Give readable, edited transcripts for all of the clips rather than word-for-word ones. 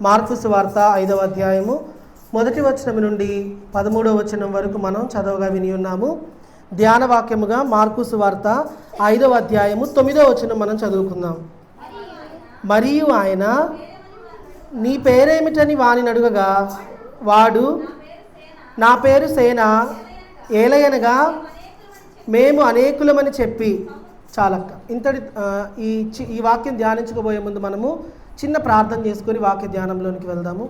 Mark సువార్త 5వ అధ్యాయము 1వ వచనం నుండి 13వ వచనం వరకు మనం చదవగా విని ఉన్నాము. ధ్యాన వాక్యముగా మార్కు సువార్త 5వ అధ్యాయము 9వ వచనం మనం చదువుకుందాం. మరియు ఆయన, నీ పేరేమిటని వానిని అడుగగా, వాడు, నా పేరు సేన, ఏలయనగా మేము అనేకులమని చెప్పి. చాలక్క ఇంతటి ఈ వాక్యం ధ్యానించుకోబోయే ముందు మనము చిన్న ప్రార్థన చేసుకొని వాక్య ధ్యానంలోనికి వెళ్దాము.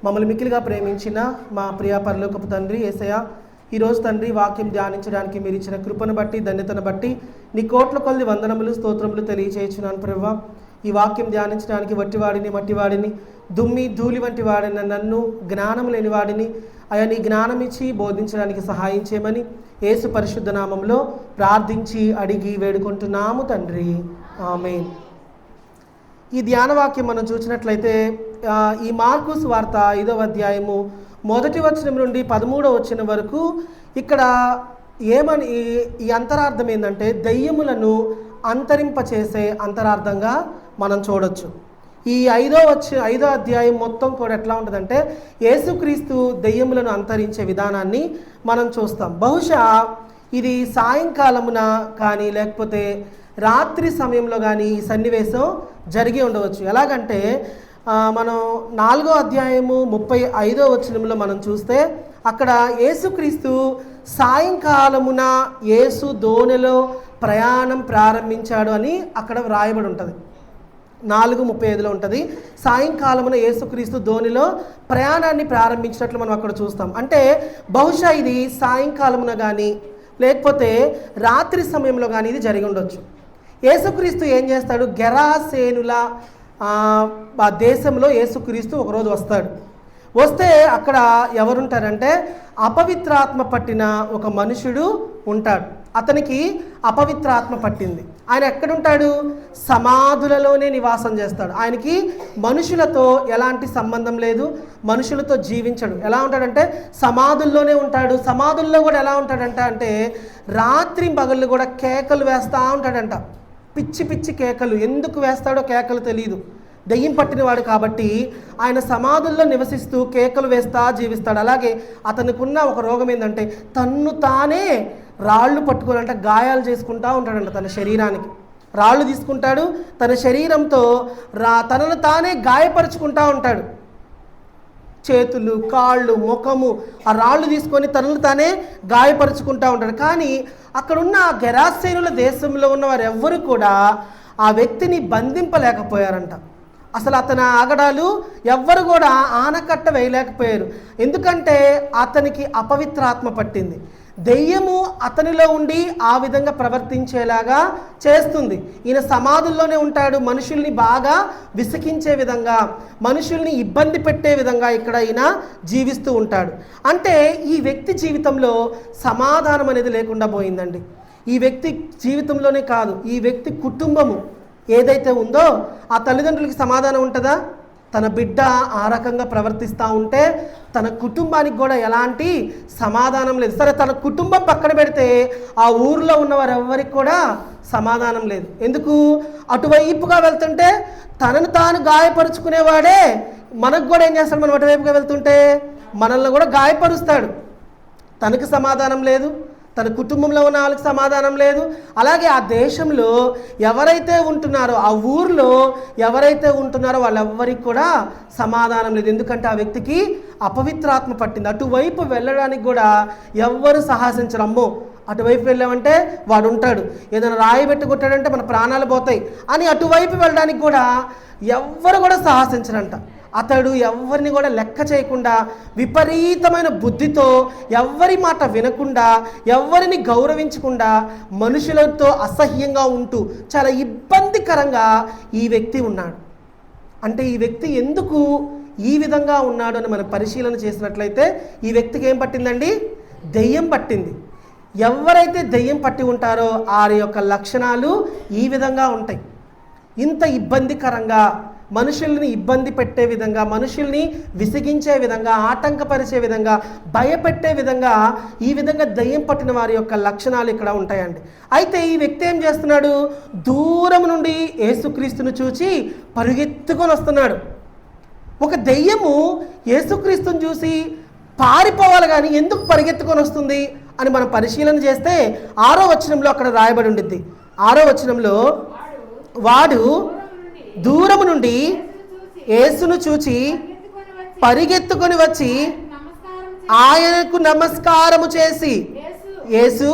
మమ్మల్ని మిక్కిలిగా ప్రేమించిన మా ప్రియ పరలోకపు తండ్రి యేసయ్య, ఈరోజు తండ్రి వాక్యం ధ్యానించడానికి మీరు ఇచ్చిన కృపను బట్టి, ధన్యతను బట్టి నీ కోట్ల కొలది వందనములు, స్తోత్రములు తెలియచేయుచున్నాను ప్రభువా. ఈ వాక్యం ధ్యానించడానికి వట్టివాడిని, మట్టివాడిని, దుమ్మి ధూళి వంటి వాడిని నన్ను, జ్ఞానం లేని వాడిని అయా నీ జ్ఞానం ఇచ్చి బోధించడానికి సహాయం చేయమని యేసు పరిశుద్ధ నామంలో ప్రార్థించి అడిగి వేడుకుంటున్నాము తండ్రి, ఆమేన్. ఈ ధ్యానవాక్యం మనం చూసినట్లయితే ఈ మార్కు సువార్త 5వ అధ్యాయము 1వ వచనం నుండి 13వ వచనం వరకు ఇక్కడ ఏమని ఈ అంతరార్థం ఏంటంటే దెయ్యములను అంతరింపచేసే అంతరార్థంగా మనం చూడొచ్చు. ఈ 5వ అధ్యాయం మొత్తం కూడా ఎట్లా ఉంటుందంటే యేసుక్రీస్తు దెయ్యములను అంతరించే విధానాన్ని మనం చూస్తాం. బహుశా ఇది సాయంకాలమున కానీ లేకపోతే రాత్రి సమయంలో కానీ ఈ సన్నివేశం జరిగి ఉండవచ్చు. ఎలాగంటే మనం 4వ అధ్యాయము 35వ వచనంలో మనం చూస్తే అక్కడ యేసుక్రీస్తు సాయంకాలమున యేసు దోణిలో ప్రయాణం ప్రారంభించాడు అని అక్కడ వ్రాయబడి ఉంటుంది. 4:35లో ఉంటుంది. సాయంకాలమున యేసుక్రీస్తు దోణిలో ప్రయాణాన్ని ప్రారంభించినట్లు మనం అక్కడ చూస్తాం. అంటే బహుశా ఇది సాయంకాలమున కానీ లేకపోతే రాత్రి సమయంలో కానీ ఇది జరిగి ఉండొచ్చు. యేసుక్రీస్తు ఏం చేస్తాడు, గెరాసేనుల దేశంలో యేసుక్రీస్తు ఒకరోజు వస్తాడు. వస్తే అక్కడ ఎవరుంటారంటే అపవిత్రాత్మ పట్టిన ఒక మనుషుడు ఉంటాడు. అతనికి అపవిత్రాత్మ పట్టింది. ఆయన ఎక్కడుంటాడు, సమాధులలోనే నివాసం చేస్తాడు. ఆయనకి మనుషులతో ఎలాంటి సంబంధం లేదు, మనుషులతో జీవించడు. ఎలా ఉంటాడంటే సమాధుల్లోనే ఉంటాడు. సమాధుల్లో కూడా ఎలా ఉంటాడంట అంటే రాత్రి పగళ్ళు కూడా కేకలు వేస్తూ ఉంటాడంట. పిచ్చి పిచ్చి కేకలు. ఎందుకు వేస్తాడో కేకలు తెలియదు. దెయ్యం పట్టినవాడు కాబట్టి ఆయన సమాధుల్లో నివసిస్తూ కేకలు వేస్తూ జీవిస్తాడు. అలాగే అతనికున్న ఒక రోగం ఏంటంటే తన్ను తానే రాళ్ళు పట్టుకోవాలంటే గాయాలు చేసుకుంటూ ఉంటాడంట. తన శరీరానికి రాళ్ళు తీసుకుంటాడు, తన శరీరంతో తనను తానే గాయపరుచుకుంటూ ఉంటాడు. చేతులు, కాళ్ళు, ముఖము ఆ రాళ్ళు తీసుకొని తనను తానే గాయపరుచుకుంటూ ఉంటాడు. కానీ అక్కడున్న గెరాసేనుల దేశంలో ఉన్న వారు ఎవ్వరు కూడా ఆ వ్యక్తిని బంధింపలేకపోయారంట. అసలు అతని ఆగడాలు ఎవ్వరు కూడా ఆనకట్ట వేయలేకపోయారు. ఎందుకంటే అతనికి అపవిత్రాత్మ పట్టింది. దెయ్యము అతనిలో ఉండి ఆ విధంగా ప్రవర్తించేలాగా చేస్తుంది. ఈయన సమాధుల్లోనే ఉంటాడు. మనుషుల్ని బాగా విసికించే విధంగా, మనుషుల్ని ఇబ్బంది పెట్టే విధంగా ఇక్కడ ఈయన జీవిస్తూ ఉంటాడు. అంటే ఈ వ్యక్తి జీవితంలో సమాధానం అనేది లేకుండా పోయిందండి. ఈ వ్యక్తి జీవితంలోనే కాదు, ఈ వ్యక్తి కుటుంబము ఏదైతే ఉందో ఆ తల్లిదండ్రులకి సమాధానం ఉంటుందా? తన బిడ్డ ఆ రకంగా ప్రవర్తిస్తూ ఉంటే తన కుటుంబానికి కూడా ఎలాంటి సమాధానం లేదు. సరే, తన కుటుంబం పక్కన పెడితే ఆ ఊరిలో ఉన్నవారు ఎవరికి కూడా సమాధానం లేదు. ఎందుకు? అటువైపుగా వెళ్తుంటే తనను తాను గాయపరుచుకునేవాడే మనకు కూడా ఏం చేస్తాడు, మనం అటువైపుగా వెళ్తుంటే మనల్ని కూడా గాయపరుస్తాడు. తనకు సమాధానం లేదు, తన కుటుంబంలో ఉన్న వాళ్ళకి సమాధానం లేదు. అలాగే ఆ దేశంలో ఎవరైతే ఉంటున్నారో, ఆ ఊర్లో ఎవరైతే ఉంటున్నారో వాళ్ళెవ్వరికి కూడా సమాధానం లేదు. ఎందుకంటే ఆ వ్యక్తికి అపవిత్రాత్మ పట్టింది. అటువైపు వెళ్ళడానికి కూడా ఎవ్వరు సాహసించరు. అమ్మో, అటువైపు వెళ్ళామంటే వాడు ఉంటాడు, ఏదైనా రాయి పెట్టి కొట్టాడంటే మన ప్రాణాలు పోతాయి అని అటువైపు వెళ్ళడానికి కూడా ఎవ్వరు కూడా సాహసించరంట. అతడు ఎవరిని కూడా లెక్క చేయకుండా విపరీతమైన బుద్ధితో ఎవ్వరి మాట వినకుండా ఎవరిని గౌరవించకుండా మనుషులతో అసహ్యంగా ఉంటూ చాలా ఇబ్బందికరంగా ఈ వ్యక్తి ఉన్నాడు. అంటే ఈ వ్యక్తి ఎందుకు ఈ విధంగా ఉన్నాడు అని మనం పరిశీలన చేసినట్లయితే ఈ వ్యక్తికి ఏం పట్టిందండి? దెయ్యం పట్టింది. ఎవరైతే దెయ్యం పట్టి ఉంటారో వారి యొక్క లక్షణాలు ఈ విధంగా ఉంటాయి. ఇంత ఇబ్బందికరంగా, మనుషుల్ని ఇబ్బంది పెట్టే విధంగా, మనుషుల్ని విసిగించే విధంగా, ఆటంకపరిచే విధంగా, భయపెట్టే విధంగా ఈ విధంగా దయ్యం పట్టిన వారి యొక్క లక్షణాలు ఇక్కడ ఉంటాయండి. అయితే ఈ వ్యక్తి ఏం చేస్తున్నాడు? దూరం నుండి యేసుక్రీస్తును చూచి పరుగెత్తుకొని వస్తున్నాడు. ఒక దెయ్యము యేసుక్రీస్తుని చూసి పారిపోవాలి కానీ ఎందుకు పరిగెత్తుకొని వస్తుంది అని మనం పరిశీలన చేస్తే 6వ వచనంలో అక్కడ రాయబడి ఉండిద్ది. 6వ వచనంలో వాడు దూరము నుండి యేసును చూచి పరిగెత్తుకొని వచ్చి ఆయనకు నమస్కారము చేసి, యేసు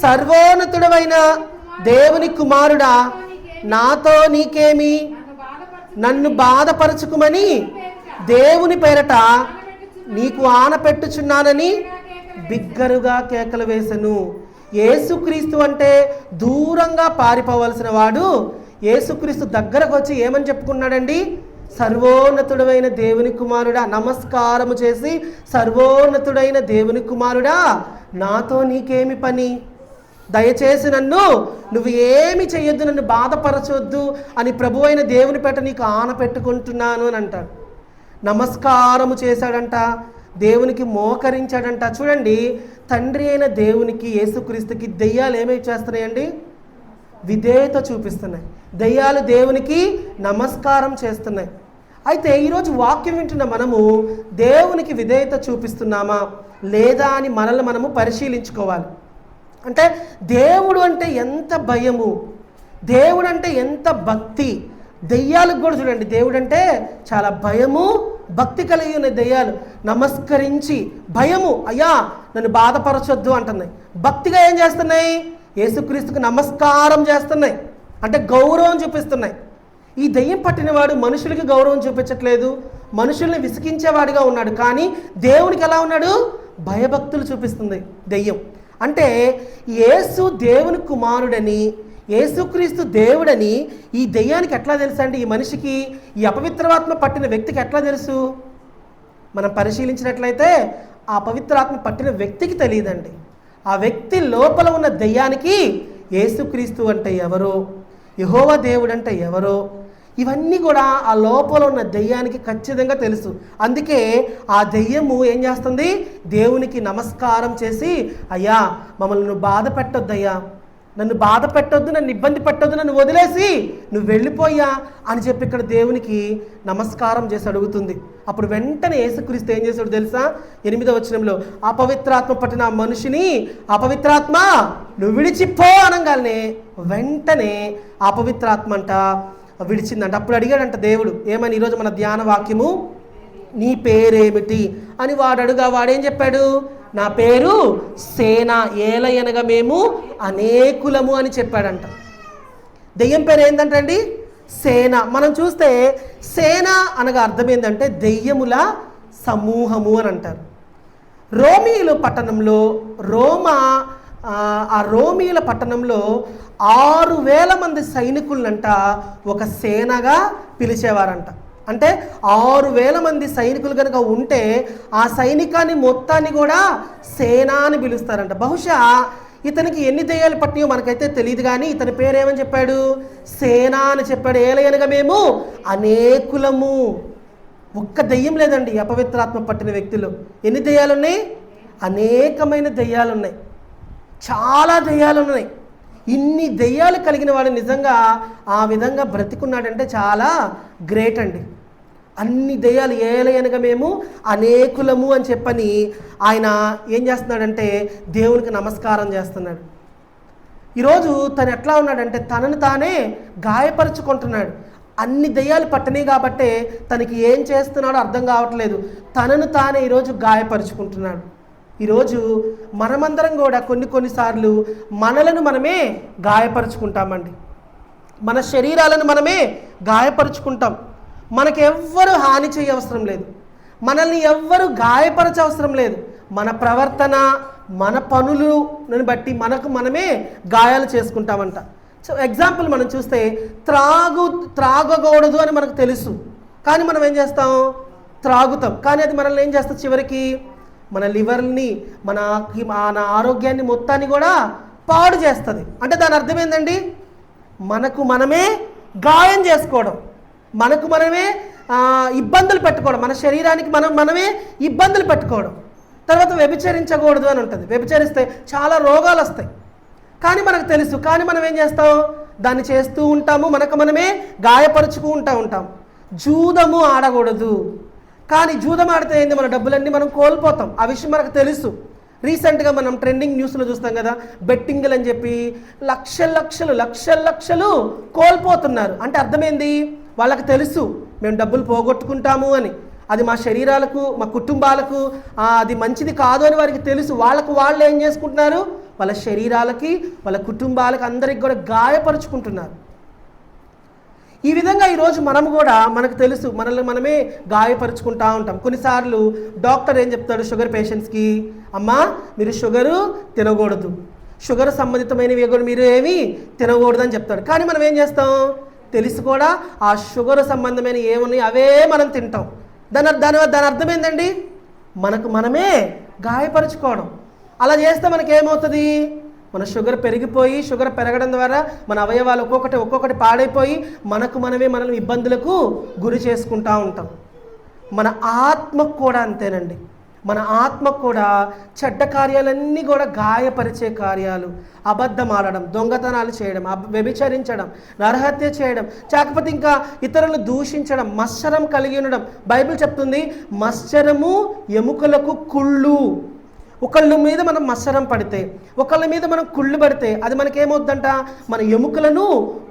సర్వోన్నతుడవైన దేవుని కుమారుడా, నాతో నీకేమి, నన్ను బాధపరచుకుమని దేవుని పేరట నీకు ఆనపెట్టుచున్నానని బిగ్గరుగా కేకలు వేసెను. యేసుక్రీస్తు అంటే దూరంగా పారిపోవలసిన వాడు యేసుక్రీస్తు దగ్గరకు వచ్చి ఏమని చెప్పుకున్నాడండి? సర్వోన్నతుడైన దేవుని కుమారుడా, నమస్కారము చేసి సర్వోన్నతుడైన దేవుని కుమారుడా, నాతో నీకేమి పని, దయచేసి నువ్వు ఏమి చెయ్యొద్దు, నన్ను బాధపరచొద్దు అని ప్రభు అయిన దేవుని పేట నీకు ఆనపెట్టుకుంటున్నాను అని అంటాడు. నమస్కారము చేశాడంట, దేవునికి మోకరించాడంట. చూడండి, తండ్రి అయిన దేవునికి యేసుక్రీస్తుకి దెయ్యాలు ఏమేమి చేస్తున్నాయండి? విధేయత చూపిస్తున్నాయి. దెయ్యాలు దేవునికి నమస్కారం చేస్తున్నాయి. అయితే ఈరోజు వాక్యం వింటున్న మనము దేవునికి విధేయత చూపిస్తున్నామా లేదా అని మనల్ని మనము పరిశీలించుకోవాలి. అంటే దేవుడు అంటే ఎంత భయము, దేవుడు అంటే ఎంత భక్తి. దెయ్యాలకు కూడా చూడండి, దేవుడు అంటే చాలా భయము భక్తి కలిగి ఉన్న దెయ్యాలు నమస్కరించి భయము, అయ్యా నన్ను బాధపరచొద్దు అంటున్నాయి. భక్తిగా ఏం చేస్తున్నాయి? యేసుక్రీస్తుకు నమస్కారం చేస్తున్నాయి, అంటే గౌరవం చూపిస్తున్నాయి. ఈ దెయ్యం పట్టినవాడు మనుషులకి గౌరవం చూపించట్లేదు, మనుషుల్ని విసిగించేవాడిగా ఉన్నాడు. కానీ దేవునికి ఎలా ఉన్నాడు? భయభక్తులు చూపిస్తుంది దెయ్యం. అంటే యేసు దేవుని కుమారుడని, యేసుక్రీస్తు దేవుడని ఈ దెయ్యానికి ఎట్లా తెలుసు అండి? ఈ మనిషికి, ఈ అపవిత్రాత్మ పట్టిన వ్యక్తికి ఎట్లా తెలుసు? మనం పరిశీలించినట్లయితే ఆ పవిత్రాత్మ పట్టిన వ్యక్తికి తెలియదండి. ఆ వ్యక్తి లోపల ఉన్న దెయ్యానికి యేసుక్రీస్తు అంటే ఎవరో, యెహోవా దేవుడు అంటే ఎవరో, ఇవన్నీ కూడా ఆ లోపల ఉన్న దెయ్యానికి ఖచ్చితంగా తెలుసు. అందుకే ఆ దెయ్యము ఏం చేస్తుంది? దేవునికి నమస్కారం చేసి, అయ్యా మమ్మల్ని నువ్వు బాధ పెట్టొద్దయ్యా, నన్ను బాధ పెట్టొద్దు, నన్ను ఇబ్బంది పెట్టొద్దు, నన్ను వదిలేసి నువ్వు వెళ్ళిపోయా అని చెప్పి ఇక్కడ దేవునికి నమస్కారం చేసి అడుగుతుంది. అప్పుడు వెంటనే యేసుక్రీస్తు ఏం చేశాడు తెలుసా? 8వ వచనంలో అపవిత్రాత్మ పట్టిన ఆ మనిషిని, అపవిత్రాత్మ నువ్వు విడిచిపో అనగానే వెంటనే అపవిత్రాత్మ అంట విడిచిందంట. అప్పుడు అడిగాడంట దేవుడు ఏమని? ఈరోజు మన ధ్యాన వాక్యము నీ పేరేమిటి అని వాడేం చెప్పాడు? నా పేరు సేన, ఏలయనగా మేము అనేకులము అని చెప్పాడంట. దెయ్యం పేరు ఏంటంటండి? సేన. మనం చూస్తే సేన అనగా అర్థం ఏంటంటే దెయ్యముల సమూహము అని అంటారు. రోమీయుల పట్టణంలో రోమీయుల పట్టణంలో 6,000 మంది సైనికులనంట ఒక సేనగా పిలిచేవారంట. అంటే 6,000 మంది సైనికులు కనుక ఉంటే ఆ సైనికాన్ని మొత్తాన్ని కూడా సేన అని పిలుస్తారంట. బహుశా ఇతనికి ఎన్ని దెయ్యాలు పట్టినాయో మనకైతే తెలియదు, కానీ ఇతని పేరేమని చెప్పాడు? సేన అని చెప్పాడు. ఏలయనగా మేము అనేకులము. ఒక్క దెయ్యం లేదండి అపవిత్రాత్మ పట్టిన వ్యక్తులు. ఎన్ని దెయ్యాలు ఉన్నాయి? అనేకమైన దెయ్యాలు ఉన్నాయి, చాలా దెయ్యాలు ఉన్నాయి. ఇన్ని దెయ్యాలు కలిగిన వాడు నిజంగా ఆ విధంగా బ్రతికున్నాడంటే చాలా గ్రేట్ అండి. అన్ని దెయ్యాలు ఏలయనగా మేము అనేకులము అని చెప్పని ఆయన ఏం చేస్తున్నాడంటే దేవునికి నమస్కారం చేస్తున్నాడు. ఈరోజు తను ఎట్లా ఉన్నాడంటే తనను తానే గాయపరుచుకుంటున్నాడు. అన్ని దెయ్యాలు పట్టనే కాబట్టే తనకి ఏం చేస్తున్నాడో అర్థం కావట్లేదు. తనను తానే ఈరోజు గాయపరుచుకుంటున్నాడు. ఈరోజు మనమందరం కూడా కొన్నిసార్లు మనలను మనమే గాయపరుచుకుంటామండి. మన శరీరాలను మనమే గాయపరుచుకుంటాం. మనకెవ్వరు హాని చేయవసరం లేదు, మనల్ని ఎవ్వరు గాయపరచవసరం లేదు. మన ప్రవర్తన, మన పనులను బట్టి మనకు మనమే గాయాలు చేసుకుంటామంట. సో ఎగ్జాంపుల్ మనం చూస్తే త్రాగకూడదు అని మనకు తెలుసు, కానీ మనం ఏం చేస్తాం? త్రాగుతాం. కానీ అది మనల్ని ఏం చేస్తుంది? చివరికి మన లివర్ని, మన ఆరోగ్యాన్ని మొత్తాన్ని కూడా పాడు చేస్తుంది. అంటే దాని అర్థం ఏంటండి? మనకు మనమే గాయం చేసుకోవడం, మనకు మనమే ఇబ్బందులు పెట్టుకోవడం, మన శరీరానికి మనమే ఇబ్బందులు పెట్టుకోవడం. తర్వాత వ్యభిచరించకూడదు అని ఉంటుంది. వ్యభిచరిస్తే చాలా రోగాలు వస్తాయి, కానీ మనకు తెలుసు. కానీ మనం ఏం చేస్తాం? దాన్ని చేస్తూ ఉంటాము, మనకు మనమే గాయపరుచుకుంటూ ఉంటాం. జూదము ఆడకూడదు. కానీ జూదం ఆడితే ఏంది, మన డబ్బులన్నీ మనం కోల్పోతాం. ఆ విషయం మనకు తెలుసు. రీసెంట్గా మనం ట్రెండింగ్ న్యూస్లో చూస్తాం కదా, బెట్టింగ్లు అని చెప్పి లక్షలు కోల్పోతున్నారు. అంటే అర్థమైంది, వాళ్ళకి తెలుసు మేము డబ్బులు పోగొట్టుకుంటాము అని. అది మా శరీరాలకు, మా కుటుంబాలకు అది మంచిది కాదు అని వారికి తెలుసు. వాళ్ళు ఏం చేసుకుంటున్నారు, వాళ్ళ శరీరాలకి, వాళ్ళ కుటుంబాలకు, అందరికి కూడా గాయపరుచుకుంటున్నారు. ఈ విధంగా ఈరోజు మనం కూడా, మనకు తెలుసు, మనల్ని మనమే గాయపరుచుకుంటూ ఉంటాం. కొన్నిసార్లు డాక్టర్ ఏం చెప్తాడు షుగర్ పేషెంట్స్కి, అమ్మా మీరు షుగరు తినకూడదు, షుగర్ సంబంధితమైనవి కూడా మీరు ఏమీ తినకూడదు అని చెప్తాడు. కానీ మనం ఏం చేస్తాం, తెలిసి కూడా ఆ షుగర్ సంబంధమైన ఏమున్నాయి అవే మనం తింటాం. దాని అర్థం ఏంటండి, మనకు మనమే గాయపరుచుకోవడం. అలా చేస్తే మనకేమవుతుంది, మన షుగర్ పెరిగిపోయి, షుగర్ పెరగడం ద్వారా మన అవయవాలు ఒక్కొక్కటి పాడైపోయి మనల్ని ఇబ్బందులకు గురి చేసుకుంటూ ఉంటాం. మన ఆత్మకు కూడా అంతేనండి. మన ఆత్మకు కూడా చెడ్డ కార్యాలన్నీ కూడా గాయపరిచే కార్యాలు, అబద్ధం ఆడడం, దొంగతనాలు చేయడం, వ్యభిచరించడం, నరహత్య చేయడం, కాకపోతే ఇంకా ఇతరులను దూషించడం, మత్సరం కలిగి ఉండడం. బైబిల్ చెప్తుంది, మత్సరము ఎముకలకు కుళ్ళు. ఒకళ్ళ మీద మనం మత్సరం పడితే, ఒకళ్ళ మీద మనం కుళ్ళు పడితే అది మనకేమవుద్దంట, మన ఎముకలను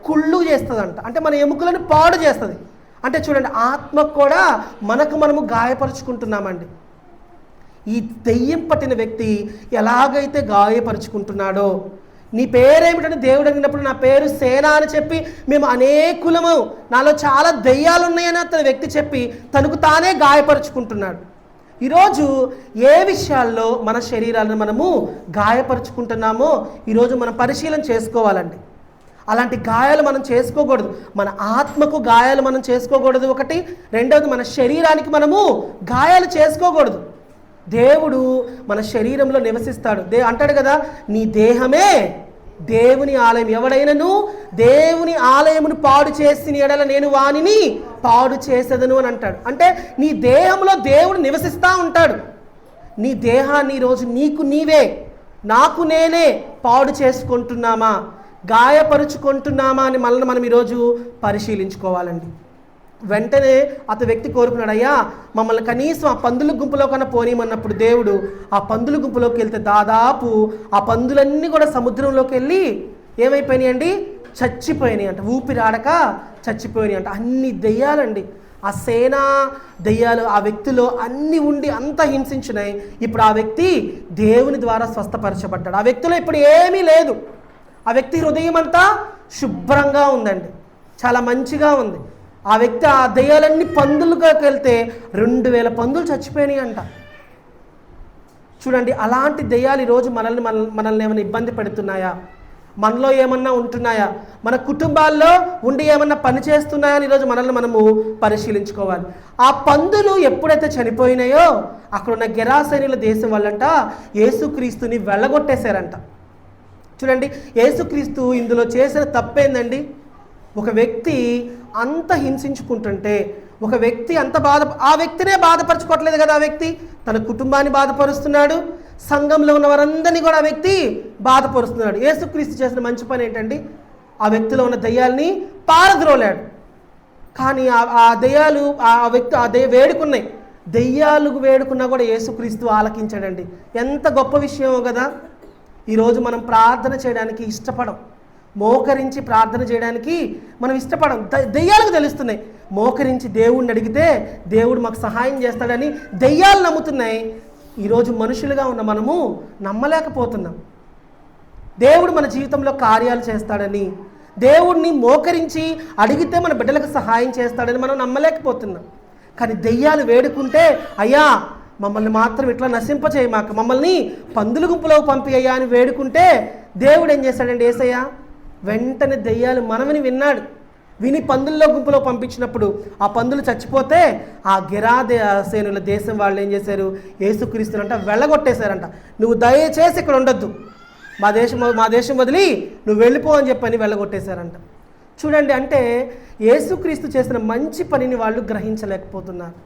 కుళ్ళు చేస్తుందంట. అంటే మన ఎముకలను పాడు చేస్తుంది. అంటే చూడండి, ఆత్మకు కూడా మనము గాయపరుచుకుంటున్నామండి. ఈ దెయ్యం పట్టిన వ్యక్తి ఎలాగైతే గాయపరుచుకుంటున్నాడో, నీ పేరేమిటని దేవుడు అడిగినప్పుడు నా పేరు సేన అని చెప్పి, మేము అనేకులము, నాలో చాలా దెయ్యాలు ఉన్నాయని అతని వ్యక్తి చెప్పి తనకు తానే గాయపరుచుకుంటున్నాడు. ఈరోజు ఏ విషయాల్లో మన శరీరాలను మనము గాయపరుచుకుంటున్నామో ఈరోజు మనం పరిశీలన చేసుకోవాలండి. అలాంటి గాయాలు మనం చేసుకోకూడదు. మన ఆత్మకు గాయాలు మనం చేసుకోకూడదు ఒకటి. రెండవది, మన శరీరానికి మనము గాయాలు చేసుకోకూడదు. దేవుడు మన శరీరంలో నివసిస్తాడు. అంటాడు కదా, నీ దేహమే దేవుని ఆలయం, ఎవడైనను దేవుని ఆలయమును పాడు చేసిన ఎడల నేను వానిని పాడు చేసేదను అని అంటాడు. అంటే నీ దేహంలో దేవుడు నివసిస్తూ ఉంటాడు. నీ దేహాన్ని ఈరోజు నీకు నీవే, నాకు నేనే పాడు చేసుకుంటున్నామా, గాయపరుచుకుంటున్నామా అని మనం ఈరోజు పరిశీలించుకోవాలండి. వెంటనే అతని వ్యక్తి కోరుకున్నాడు, అయ్యా మమ్మల్ని కనీసం ఆ పందుల గుంపులో కన్నా పోనీమన్నప్పుడు దేవుడు ఆ పందుల గుంపులోకి వెళ్తే దాదాపు ఆ పందులన్నీ కూడా సముద్రంలోకి వెళ్ళి ఏమైపోయినాయి అండి, చచ్చిపోయినాయి అంట. ఊపిరాడక చచ్చిపోయినాయి అంట. అన్ని దెయ్యాలండి, ఆ సేనా దెయ్యాలు ఆ వ్యక్తిలో అన్ని ఉండి అంత హింసించినాయి. ఇప్పుడు ఆ వ్యక్తి దేవుని ద్వారా స్వస్థపరచబడ్డాడు. ఆ వ్యక్తిలో ఇప్పుడు ఏమీ లేదు. ఆ వ్యక్తి హృదయం అంతా శుభ్రంగా ఉందండి, చాలా మంచిగా ఉంది. ఆ వ్యక్తి ఆ దెయ్యాలన్నీ పందులుగాకి వెళ్తే 2000 పందులు చచ్చిపోయినాయి అంట. చూడండి, అలాంటి దెయ్యాలు ఈరోజు మనల్ని ఏమైనా ఇబ్బంది పెడుతున్నాయా, మనలో ఏమన్నా ఉంటున్నాయా, మన కుటుంబాల్లో ఉండి ఏమన్నా పని చేస్తున్నాయా అని ఈరోజు మనము పరిశీలించుకోవాలి. ఆ పందులు ఎప్పుడైతే చనిపోయినాయో అక్కడ ఉన్న గెరాసేనీల దేశం వాళ్ళంట యేసుక్రీస్తుని వెళ్ళగొట్టేశారంట. చూడండి, యేసుక్రీస్తు ఇందులో చేసిన తప్పేందండి, ఒక వ్యక్తి అంత హింసించుకుంటుంటే, ఒక వ్యక్తి అంత ఆ వ్యక్తినే బాధపరచుకోవట్లేదు కదా, ఆ వ్యక్తి తన కుటుంబాన్ని బాధపరుస్తున్నాడు, సంఘంలో ఉన్న వారందరినీ కూడా ఆ వ్యక్తి బాధపరుస్తున్నాడు. యేసుక్రీస్తు చేసిన మంచి పని ఏంటండి, ఆ వ్యక్తిలో ఉన్న దయ్యాల్ని పారద్రోలాడు. కానీ ఆ దయ్యాలు ఆ వేడుకున్నాయి, దయ్యాలు వేడుకున్నా కూడా యేసుక్రీస్తు ఆలకించాడండి. ఎంత గొప్ప విషయమో కదా. ఈరోజు మనం ప్రార్థన చేయడానికి ఇష్టపడం, మోకరించి ప్రార్థన చేయడానికి మనం ఇష్టపడం. దెయ్యాలకు తెలుస్తున్నాయి, మోకరించి దేవుడిని అడిగితే దేవుడు మాకు సహాయం చేస్తాడని దెయ్యాలు నమ్ముతున్నాయి. ఈరోజు మనుషులుగా ఉన్న మనము నమ్మలేకపోతున్నాం. దేవుడు మన జీవితంలో కార్యాలు చేస్తాడని, దేవుడిని మోకరించి అడిగితే మన బిడ్డలకు సహాయం చేస్తాడని మనం నమ్మలేకపోతున్నాం. కానీ దెయ్యాలు వేడుకుంటే, అయ్యా మమ్మల్ని మాత్రం ఇట్లా నశింపచేయమాక, మమ్మల్ని పందుల గుంపులో పంపి అయ్యా అని వేడుకుంటే దేవుడు ఏం చేశాడండి, యేసయ్య వెంటనే దెయ్యాలు మనమని విన్నాడు. విని పందుల్లో గుంపులో పంపించినప్పుడు ఆ పందులు చచ్చిపోతే ఆ గెరాసేనుల దేశం వాళ్ళు ఏం చేశారు, యేసుక్రీస్తునంట వెళ్ళగొట్టేశారంట. నువ్వు దయచేసి ఇక్కడ ఉండొద్దు, మా దేశం వదిలి నువ్వు వెళ్ళిపో అని చెప్పని వెళ్ళగొట్టేశారంట. చూడండి, అంటే యేసుక్రీస్తు చేసిన మంచి పనిని వాళ్ళు గ్రహించలేకపోతున్నారు.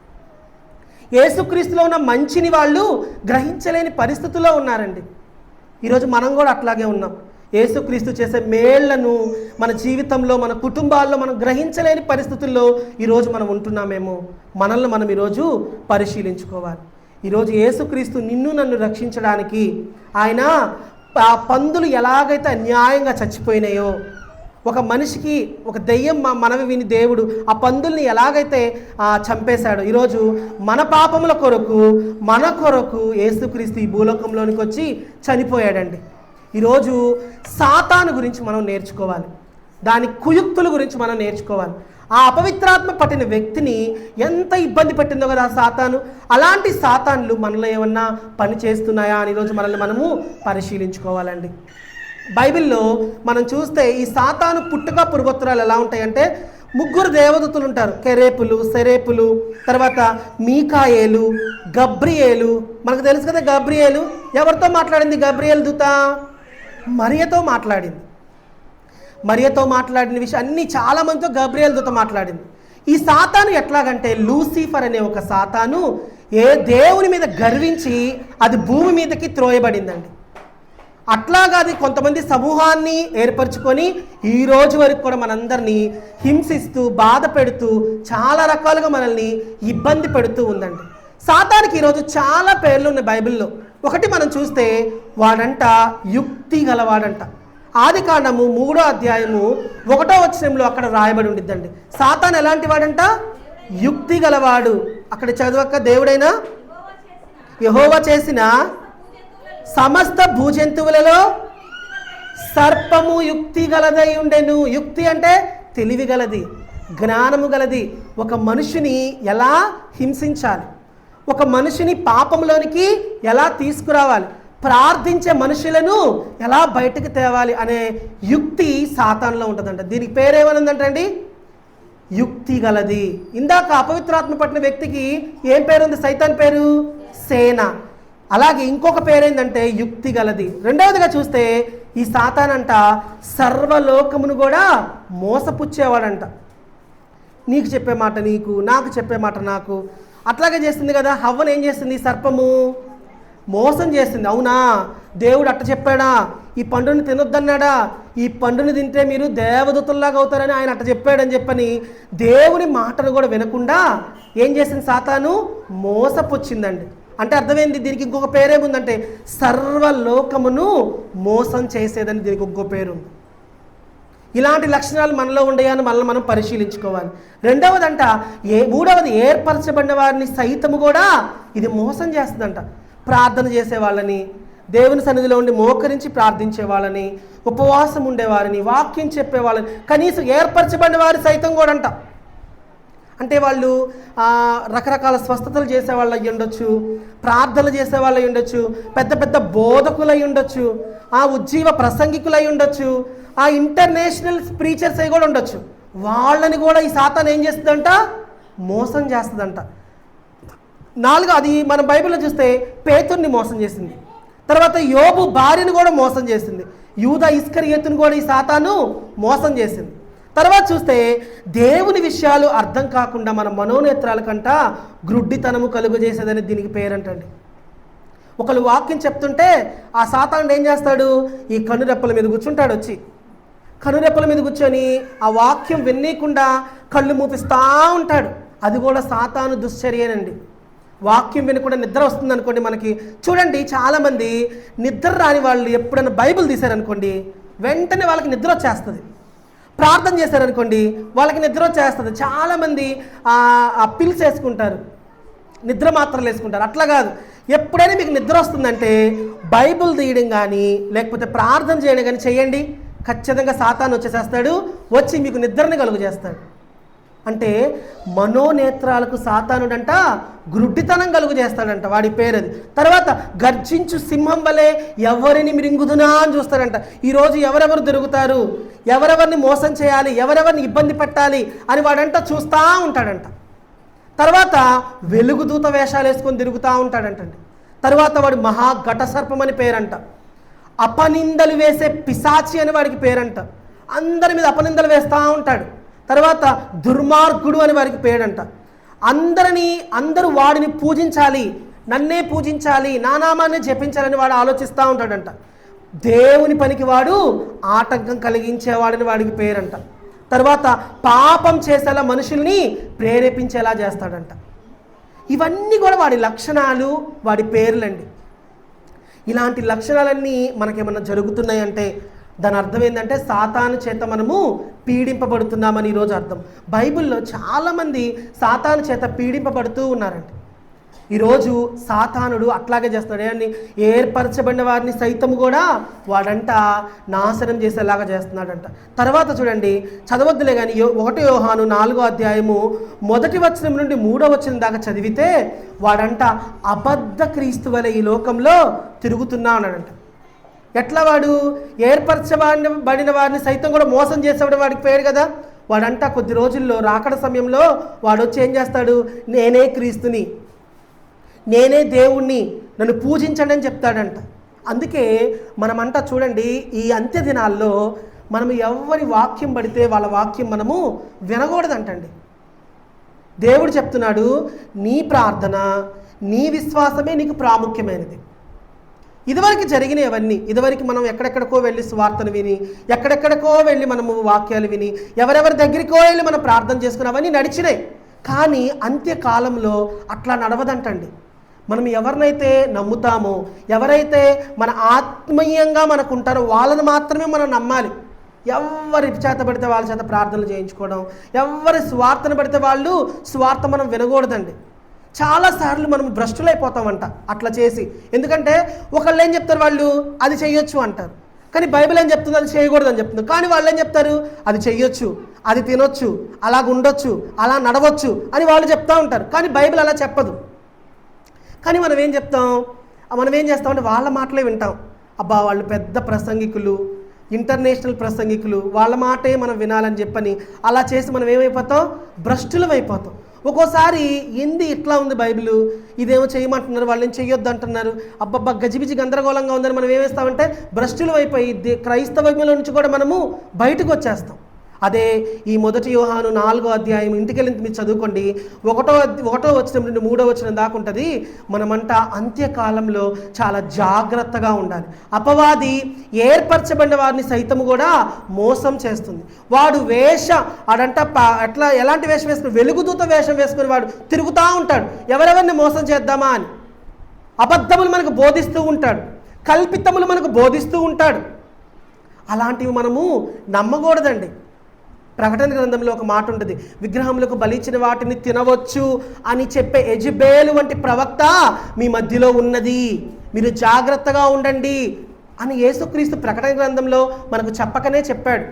యేసుక్రీస్తులో ఉన్న మంచిని వాళ్ళు గ్రహించలేని పరిస్థితుల్లో ఉన్నారండి. ఈరోజు మనం కూడా అట్లాగే ఉన్నాం. యేసుక్రీస్తు చేసే మేళ్లను మన జీవితంలో, మన కుటుంబాల్లో మనం గ్రహించలేని పరిస్థితుల్లో ఈరోజు మనం ఉంటున్నామేమో. మనల్ని మనం ఈరోజు పరిశీలించుకోవాలి. ఈరోజు యేసుక్రీస్తు నిన్ను నన్ను రక్షించడానికి ఆయన ఆ పందులు ఎలాగైతే అన్యాయంగా చచ్చిపోయినాయో, ఒక మనిషికి ఒక దెయ్యం మనవి విని దేవుడు ఆ పందుల్ని ఎలాగైతే చంపేశాడో, ఈరోజు మన పాపముల కొరకు మన కొరకు యేసుక్రీస్తు ఈ భూలోకంలోనికి వచ్చి చనిపోయాడండి. ఈరోజు సాతాను గురించి మనం నేర్చుకోవాలి, దాని కుయుక్తుల గురించి మనం నేర్చుకోవాలి. ఆ అపవిత్రాత్మ పట్టిన వ్యక్తిని ఎంత ఇబ్బంది పెట్టిందో కదా సాతాను. అలాంటి సాతాన్లు మనలో ఏమన్నా పని చేస్తున్నాయా అని ఈరోజు మనల్ని మనము పరిశీలించుకోవాలండి. బైబిల్లో మనం చూస్తే ఈ సాతాను పుట్టుక పురుగొత్తురాలు ఎలా ఉంటాయంటే, 3 దేవదూతలు ఉంటారు. కెరేపులు, సెరేపులు, తర్వాత మీకాయేలు, గబ్రియేలు. మనకు తెలుసు కదా గబ్రియేలు ఎవరితో మాట్లాడింది? గబ్రియేలు దూత మరియతో మాట్లాడింది. మరియతో మాట్లాడిన విషయం అన్నీ చాలామందితో గబ్రియేలు దూత మాట్లాడింది. ఈ సాతాను ఎట్లాగంటే, లూసిఫర్ అనే ఒక సాతాను ఏ దేవుని మీద గర్వించి అది భూమి మీదకి త్రోయబడిందండి. అట్లాగా అది కొంతమంది సమూహాన్ని ఏర్పరచుకొని ఈ రోజు వరకు కూడా మనందరినీ హింసిస్తూ, బాధ పెడుతూ, చాలా రకాలుగా మనల్ని ఇబ్బంది పెడుతూ ఉందండి. సాతానికి ఈరోజు చాలా పేర్లు ఉన్నాయి బైబిల్లో. ఒకటి మనం చూస్తే వాడంట యుక్తి గలవాడంట. ఆదికాండము 3వ అధ్యాయము 1వ వచనంలో అక్కడ రాయబడి ఉండిద్దండి. సాతాను ఎలాంటి వాడంట? యుక్తి గలవాడు. అక్కడ చదవక, దేవుడైనా యెహోవా చేసిన సమస్త భూజంతువులలో సర్పము యుక్తి గలదై ఉండెను. యుక్తి అంటే తెలివి గలది, జ్ఞానము గలది. ఒక మనిషిని ఎలా హింసించాలి, ఒక మనిషిని పాపంలోనికి ఎలా తీసుకురావాలి, ప్రార్థించే మనుషులను ఎలా బయటకు తేవాలి అనే యుక్తి సాతానులో ఉంటుందంట. దీనికి పేరేమనుందంటండి? యుక్తి గలది. ఇందాక అపవిత్రాత్మ పట్టిన వ్యక్తికి ఏం పేరుంది? సైతాన్ పేరు సేన. అలాగే ఇంకొక పేరేందంటే యుక్తి గలది. రెండవదిగా చూస్తే ఈ సాతానంట సర్వలోకమును కూడా మోసపుచ్చేవాడంట. నీకు చెప్పే మాట నీకు, నాకు చెప్పే మాట నాకు. అట్లాగే చేస్తుంది కదా. హవ్వను ఏం చేస్తుంది? సర్పము మోసం చేస్తుంది. అవునా, దేవుడు అట్ట చెప్పాడా? ఈ పండుని తినొద్దన్నాడా? ఈ పండుని తింటే మీరు దేవదూతల్లాగా అవుతారని ఆయన అట్ట చెప్పాడని చెప్పని దేవుని మాటను కూడా వినకుండా ఏం చేసింది? సాతాను మోసపుచ్చిందండి. అంటే అర్థమైంది. దీనికి ఇంకొక పేరేముందంటే సర్వలోకమును మోసం చేసేదని దీనికి ఇంకొక పేరు ఉంది. ఇలాంటి లక్షణాలు మనలో ఉండేయని మనల్ని మనం పరిశీలించుకోవాలి. రెండవదంట మూడవది, ఏర్పరచబడిన వారిని సైతము కూడా ఇది మోసం చేస్తుందంట. ప్రార్థన చేసే వాళ్ళని, దేవుని సన్నిధిలో ఉండి మోకరించి ప్రార్థించే వాళ్ళని, ఉపవాసం ఉండేవారిని, వాక్యం చెప్పే వాళ్ళని, కనీసం ఏర్పరచబడిన వారి సైతం కూడా అంట. అంటే వాళ్ళు రకరకాల స్వస్థతలు చేసేవాళ్ళు అయ్యి ఉండొచ్చు, ప్రార్థనలు చేసేవాళ్ళు అయ్యి ఉండొచ్చు, పెద్ద పెద్ద బోధకులు అయి ఉండొచ్చు, ఉజ్జీవ ప్రసంగికులు అయి ఉండొచ్చు, ఇంటర్నేషనల్ స్పీచర్స్ అయి కూడా ఉండొచ్చు. వాళ్ళని కూడా ఈ సాతాను ఏం చేస్తుందంట? మోసం చేస్తుందంట. 4 అది మన బైబిల్లో చూస్తే పేతుర్ని మోసం చేసింది. తర్వాత యోబు భార్యను కూడా మోసం చేసింది. యూదా ఇస్కరియోతును కూడా ఈ సాతాను మోసం చేసింది. తర్వాత చూస్తే దేవుని విషయాలు అర్థం కాకుండా మన మనోనేత్రాల కంట గ్రుడ్డితనము కలుగు చేసేదని దీనికి పేరంటండి. ఒకళ్ళు వాక్యం చెప్తుంటే ఆ సాతానుడు ఏం చేస్తాడు? ఈ కనురెప్పల మీద కూర్చుంటాడు. వచ్చి కనురెప్పల మీద కూర్చొని ఆ వాక్యం వినీయకుండా కళ్ళు మూపిస్తూ ఉంటాడు. అది కూడా సాతాను దుశ్చర్యేనండి. వాక్యం వినకుండా నిద్ర వస్తుంది అనుకోండి. మనకి చూడండి, చాలామంది నిద్ర రాని వాళ్ళు ఎప్పుడైనా బైబిల్ తీశారనుకోండి, వెంటనే వాళ్ళకి నిద్ర వచ్చేస్తుంది. ప్రార్థన చేశారనుకోండి, వాళ్ళకి నిద్ర వచ్చేస్తుంది. చాలామంది పిల్స్ వేసుకుంటారు, నిద్ర మాత్రలు వేసుకుంటారు. అట్లా కాదు. ఎప్పుడైనా మీకు నిద్ర వస్తుందంటే బైబిల్ తీయడం కానీ లేకపోతే ప్రార్థన చేయడం కానీ చేయండి. ఖచ్చితంగా సాతాను వచ్చేసేస్తాడు, వచ్చి మీకు నిద్రని కలుగు చేస్తాడు. అంటే మనోనేత్రాలకు సాతానుడంట గ్రుడ్డితనం కలుగు చేస్తాడంట. వాడి పేరు అది. తర్వాత గర్జించు సింహం వలె ఎవరిని మిరింగుదునా అని చూస్తాడంట. ఈరోజు ఎవరెవరు దొరుకుతారు, ఎవరెవరిని మోసం చేయాలి, ఎవరెవరిని ఇబ్బంది పెట్టాలి అని వాడంట చూస్తూ ఉంటాడంట. తర్వాత వెలుగుదూత వేషాలు వేసుకొని తిరుగుతూ ఉంటాడంటండి. తర్వాత వాడు మహా ఘటసర్పం అని పేరంట. అపనిందలు వేసే పిశాచి అని వాడికి పేరంట. అందరి మీద అపనిందలు వేస్తూ ఉంటాడు. తర్వాత దుర్మార్గుడు అని వారికి పేరంట. అందరూ వాడిని పూజించాలి, నన్నే పూజించాలి, నా నామాన్ని జపించాలని వాడు ఆలోచిస్తూ ఉంటాడంట. దేవుని పనికి వాడు ఆటంకం కలిగించేవాడని వాడికి పేరంట. తర్వాత పాపం చేసేలా మనుషుల్ని ప్రేరేపించేలా చేస్తాడంట. ఇవన్నీ కూడా వాడి లక్షణాలు, వాడి పేర్లండి. ఇలాంటి లక్షణాలన్నీ మనకేమన్నా జరుగుతున్నాయంటే దాని అర్థం ఏంటంటే సాతాను చేత మనము పీడింపబడుతున్నామని ఈరోజు అర్థం. బైబిల్లో చాలామంది సాతాను చేత పీడింపబడుతూ ఉన్నారంట. ఈరోజు సాతానుడు అట్లాగే చేస్తున్నాడు. అని ఏర్పరచబడిన వారిని సైతం కూడా వాడంట నాశనం చేసేలాగా చేస్తున్నాడంట. తర్వాత చూడండి, చదవద్దులే కానీ 1 యోహాను 4వ అధ్యాయము 1వ వచనం నుండి 3వ వచనం దాకా చదివితే వాడంట అబద్ధ క్రీస్తు వలె ఈ లోకంలో తిరుగుతున్నా ఉన్నాడంట. ఎట్లా వాడు ఏర్పరచబడిన వారిని సైతం కూడా మోసం చేసేవాడు వాడికి పేరు కదా. వాడంట కొద్ది రోజుల్లో రాకడ సమయంలో వాడు వచ్చి ఏం చేస్తాడు, నేనే క్రీస్తుని, నేనే దేవుణ్ణి, నన్ను పూజించండి అని చెప్తాడంట. అందుకే మనమంతా చూడండి, ఈ అంత్య దినాల్లో మనం ఎవరి వాక్యం పడితే వాళ్ళ వాక్యం మనము వినకూడదంటండి. దేవుడు చెప్తున్నాడు, నీ ప్రార్థన, నీ విశ్వాసమే నీకు ప్రాముఖ్యమైనది. ఇదివరకు జరిగినవన్నీ, ఇదివరకు మనం ఎక్కడెక్కడికో వెళ్ళి సువార్తను విని, ఎక్కడెక్కడికో వెళ్ళి మనము వాక్యాలు విని, ఎవరెవరి దగ్గరికో వెళ్ళి మనం ప్రార్థన చేసుకుని అవన్నీ నడిచినాయి. కానీ అంత్యకాలంలో అట్లా నడవదంటండి. మనం ఎవరినైతే నమ్ముతామో, ఎవరైతే మన ఆత్మీయంగా మనకు ఉంటారో వాళ్ళని మాత్రమే మనం నమ్మాలి. ఎవరి చేత పడితే వాళ్ళ చేత ప్రార్థనలు చేయించుకోవడం, ఎవరి స్వార్థను పడితే వాళ్ళు స్వార్థ మనం వినకూడదండి. చాలాసార్లు మనం భ్రష్టులైపోతామంట అట్లా చేసి. ఎందుకంటే ఒకళ్ళు ఏం చెప్తారు, వాళ్ళు అది చెయ్యొచ్చు అంటారు, కానీ బైబిల్ ఏం చెప్తుంది అది చేయకూడదు అని చెప్తుంది. కానీ వాళ్ళు ఏం చెప్తారు, అది చెయ్యొచ్చు, అది తినొచ్చు, అలాగ ఉండొచ్చు, అలా నడవచ్చు అని వాళ్ళు చెప్తూ ఉంటారు. కానీ బైబిల్ అలా చెప్పదు. కానీ మనం ఏం చెప్తాం, మనం ఏం చేస్తామంటే వాళ్ళ మాటలే వింటాం. అబ్బా వాళ్ళు పెద్ద ప్రసంగికులు, ఇంటర్నేషనల్ ప్రసంగికులు, వాళ్ళ మాటే మనం వినాలని చెప్పని అలా చేసి మనం ఏమైపోతాం, భ్రష్టులం అయిపోతాం. ఒక్కోసారి ఏంది ఇట్లా ఉంది బైబిల్, ఇదేమో చేయమంటున్నారు, వాళ్ళని చెయ్యొద్దు అంటున్నారు, అబ్బబ్బా గజిబిజి గందరగోళంగా ఉందని మనం ఏమేస్తామంటే భ్రష్టులం అయిపోయి క్రైస్తవ్యంలో నుంచి కూడా మనము బయటకు వచ్చేస్తాం. అదే ఈ 1 యోహాను 4వ అధ్యాయం ఇంటికెళ్ళి మీరు చదువుకోండి, 1వ వచనం నుండి 3వ వచనం దాకా ఉంటుంది. మనమంట అంత్యకాలంలో చాలా జాగ్రత్తగా ఉండాలి. అపవాది ఏర్పరచబడిన వారిని సైతం కూడా మోసం చేస్తుంది. వాడు ఆడంట ఎలాంటి వేషం వేసుకుని, వెలుగుదూత వేషం వేసుకుని వాడు తిరుగుతూ ఉంటాడు, ఎవరెవరిని మోసం చేద్దామా అని. అబద్ధములు మనకు బోధిస్తూ ఉంటాడు, కల్పితములు మనకు బోధిస్తూ ఉంటాడు. అలాంటివి మనము నమ్మకూడదండి. ప్రకటన గ్రంథంలో ఒక మాట ఉంటుంది, విగ్రహములకు బలిచ్చిన వాటిని తినవచ్చు అని చెప్పే యెజబెలు వంటి ప్రవక్త మీ మధ్యలో ఉన్నది, మీరు జాగ్రత్తగా ఉండండి అని యేసుక్రీస్తు ప్రకటన గ్రంథంలో మనకు చెప్పకనే చెప్పాడు.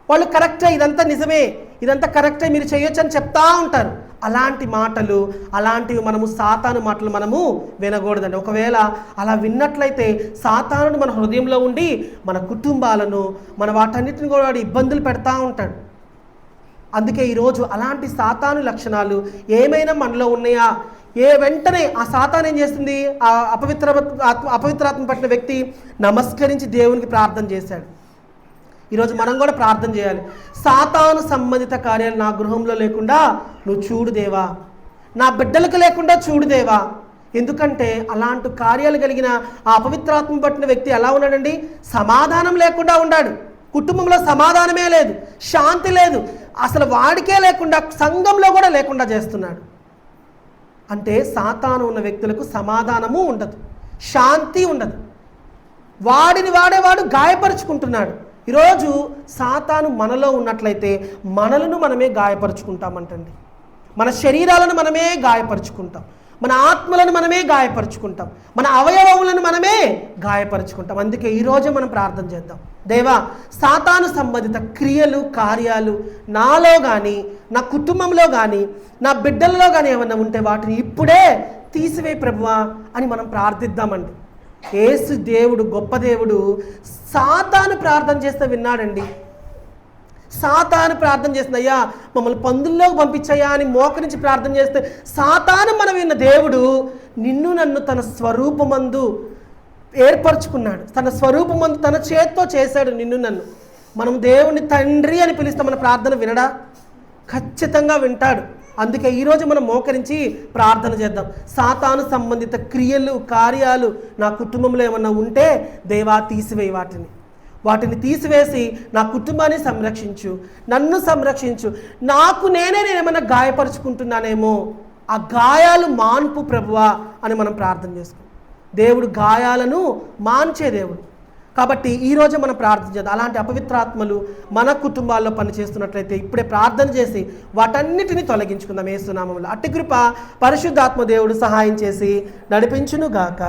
వాళ్ళు కరెక్టే, ఇదంతా నిజమే, ఇదంతా కరెక్టే, మీరు చేయొచ్చు అని చెప్తా ఉంటారు. అలాంటి మాటలు, అలాంటివి మనము సాతాను మాటలు మనము వినకూడదండి. ఒకవేళ అలా విన్నట్లయితే సాతానుడు మన హృదయంలో ఉండి మన కుటుంబాలను, మన వాటన్నిటిని కూడా వాడు ఇబ్బందులు పెడతా ఉంటాడు. అందుకే ఈరోజు అలాంటి సాతాను లక్షణాలు ఏమైనా మనలో ఉన్నాయా, వెంటనే ఆ సాతాను ఏం చేస్తుంది, ఆ అపవిత్రాత్మ పట్టిన వ్యక్తి నమస్కరించి దేవునికి ప్రార్థన చేశాడు. ఈరోజు మనం కూడా ప్రార్థన చేయాలి, సాతాను సంబంధిత కార్యాలు నా గృహంలో లేకుండా నువ్వు చూడు దేవా, నా బిడ్డలకు లేకుండా చూడు దేవా. ఎందుకంటే అలాంటి కార్యాలు కలిగిన ఆ అపవిత్రాత్మ పట్టిన వ్యక్తి ఎలా ఉన్నాడండి, సమాధానం లేకుండా ఉన్నాడు. కుటుంబంలో సమాధానమే లేదు, శాంతి లేదు, అసలు వాడికే లేకుండా సంఘంలో కూడా లేకుండా చేస్తున్నాడు. అంటే సాతాను ఉన్న వ్యక్తులకు సమాధానము ఉండదు, శాంతి ఉండదు, వాడేవాడు గాయపరుచుకుంటున్నాడు. ఈరోజు సాతాను మనలో ఉన్నట్లయితే మనలను మనమే గాయపరుచుకుంటామంటండి. మన శరీరాలను మనమే గాయపరుచుకుంటాం, మన ఆత్మలను మనమే గాయపరుచుకుంటాం, మన అవయవములను మనమే గాయపరుచుకుంటాం. అందుకే ఈరోజు మనం ప్రార్థన చేద్దాం, దేవా సాతాను సంబంధిత క్రియలు, కార్యాలు నాలో కానీ, నా కుటుంబంలో కానీ, నా బిడ్డలలో కానీ ఏమన్నా ఉంటే వాటిని ఇప్పుడే తీసివేయి ప్రభువా అని మనం ప్రార్థిద్దామండి. యేసు దేవుడు, గొప్ప దేవుడు, సాతాను ప్రార్థన చేస్తే విన్నాడండి. సాతాను ప్రార్థన చేస్తుంది, అయ్యా మమ్మల్ని పందుల్లోకి పంపించయ్యా అని మోకరించి ప్రార్థన చేస్తే సాతాను మనం విన్న దేవుడు నిన్ను నన్ను తన స్వరూపమందు ఏర్పరచుకున్నాడు, తన స్వరూపమందు తన చేత్తో చేశాడు నిన్ను నన్ను. మనం దేవుని తండ్రి అని పిలిస్తే మన ప్రార్థన వినడా? ఖచ్చితంగా వింటాడు. అందుకే ఈరోజు మనం మోకరించి ప్రార్థన చేద్దాం. సాతాను సంబంధిత క్రియలు, కార్యాలు నా కుటుంబంలో ఏమన్నా ఉంటే దేవా తీసివేయి, వాటిని తీసివేసి నా కుటుంబాన్ని సంరక్షించు, నన్ను సంరక్షించు. నేను ఏమైనా గాయపరుచుకుంటున్నానేమో, ఆ గాయాలు మాన్పు ప్రభువా అని మనం ప్రార్థన చేసుకోం. దేవుడు గాయాలను మాన్చే దేవుడు. కాబట్టి ఈరోజు మనం ప్రార్థన చేద్దాం. అలాంటి అపవిత్రాత్మలు మన కుటుంబాల్లో పనిచేస్తున్నట్లయితే ఇప్పుడే ప్రార్థన చేసి వాటన్నిటిని తొలగించుకుందాం యేసు నామములో. అట్టి కృప పరిశుద్ధాత్మ దేవుడు సహాయం చేసి నడిపించునుగాక.